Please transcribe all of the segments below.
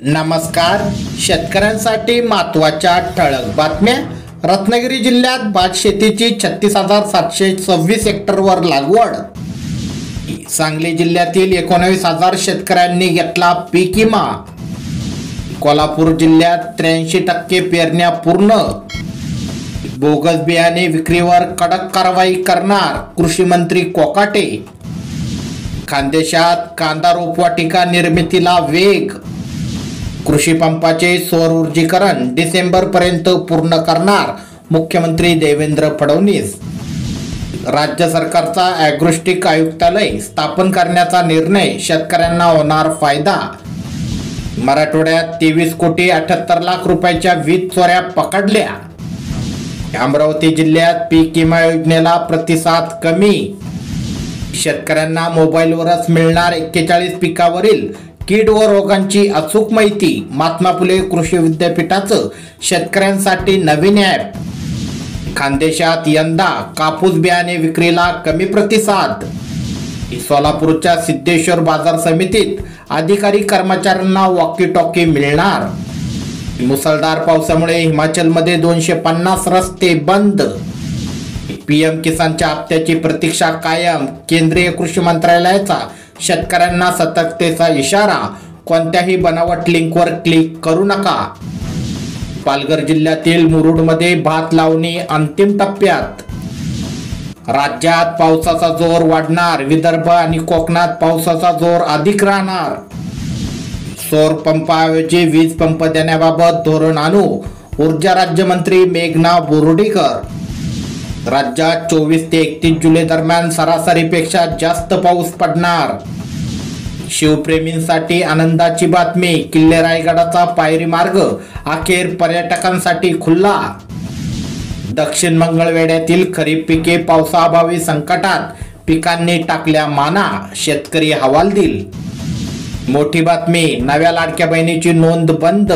नमस्कार. शेतकऱ्यांसाठी महत्त्वाच्या ठळक बातम्या. रत्नागिरी जिल्ह्यात भात शेतीची 36,726 हेक्टरवर लागवड. सांगली जिल्ह्यातील 19,000 शेतकऱ्यांनी घेतला पीक विमा. कोल्हापूर जिल्ह्यात 83% पेरण्या पूर्ण. बोगस बियाणे विक्रीवर कडक कारवाई करणार कृषी मंत्री कोकाटे. खानदेशात कांदा रोपवाटिका निर्मितीला वेग. कृषी पंपाचे सौर ऊर्जीकरण डिसेंबरपर्यंत पूर्ण करणार मुख्यमंत्री देवेंद्र फडणवीस. राज्य सरकारचा ॲग्रोस्टिक आयुक्तालय स्थापन करण्याचा निर्णय, शेतकऱ्यांना होणार फायदा. मराठवाड्यात 23,78,00,000 रुपयाच्या वीज चोऱ्या पकडल्या. अमरावती जिल्ह्यात पीक विमा योजनेला प्रतिसाद कमी. शेतकऱ्यांना मोबाईलवरच मिळणार 41 पिकावरील कीड व रोगांची अचूक माहिती. महात्मा फुले कृषी विद्यापीठाचं शेतकऱ्यांसाठी नवीन ॲप. खानदेशात यंदा कापूस बियाणे विक्रीला कमी प्रतिसाद. सोलापूरच्या सिद्धेश्वर बाजार समितीत अधिकारी कर्मचाऱ्यांना वॉकी टॉकी मिळणार. मुसळधार पावसामुळे हिमाचलमध्ये 250 रस्ते बंद. पीएम किसानच्या हप्त्याची प्रतीक्षा कायम. केंद्रीय कृषी मंत्रालयाचा शेतकऱ्यांना सतर्कतेचा इशारा. कोणत्याही बनावट लिंकवर क्लिक करू नका. पालघर जिल्ह्यातील मुरुडमध्ये भात लावणी अंतिम टप्प्यात. राज्यात पावसाचा जोर वाढणार. विदर्भ आणि कोकणात पावसाचा जोर अधिक राहणार. सौर पंपाऐवजी वीज पंप देण्याबाबत धोरण आणू. ऊर्जा राज्यमंत्री मेघना बोर्डीकर. राज्यात 24 ते 31 जुलै दरम्यान सरासरीपेक्षा जास्त पाऊस पडणार. शिवप्रेमींसाठी आनंदाची बातमी. किल्ले रायगडाचा पायरी मार्ग अखेर पर्यटकांसाठी खुला. दक्षिण मंगळवेढ्यातील खरीप पिके पावसाअभावी संकटात. पिकांनी टाकल्या माना. शेतकरी हवालदिल. मोठी बातमी. नव्या लाडक्या बहिणीची नोंद बंद.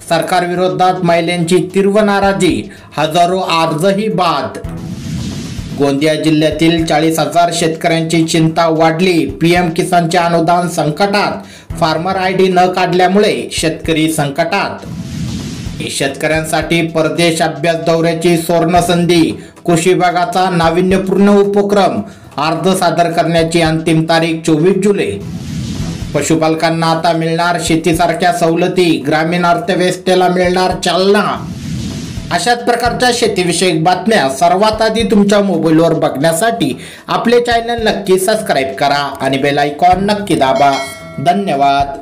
सरकार विरोधात महिलांची तीव्र नाराजी. हजारो अर्जही बाद. गोंदिया जिल्ह्यातील 40,000 शेतकऱ्यांची चिंता वाढली. पीएम किसानचे अनुदान संकटात. फार्मर आयडी न काढल्यामुळे शेतकरी संकटात. शेतकऱ्यांसाठी परदेश अभ्यास दौऱ्याची सुवर्ण संधी. कृषी विभागाचा नाविन्यपूर्ण उपक्रम. अर्ज सादर करण्याची अंतिम तारीख 24 जुलै. पशुपालकांना आता मिळणार शेतीसारख्या सवलती. ग्रामीण अर्थव्यवस्थेला मिळणार चालना. अशाच प्रकारच्या शेतीविषयक बातम्या सर्वात आधी तुमच्या मोबाईलवर बघण्यासाठी आपले चॅनल नक्की सबस्क्राईब करा आणि बेल आयकॉन नक्की दाबा. धन्यवाद.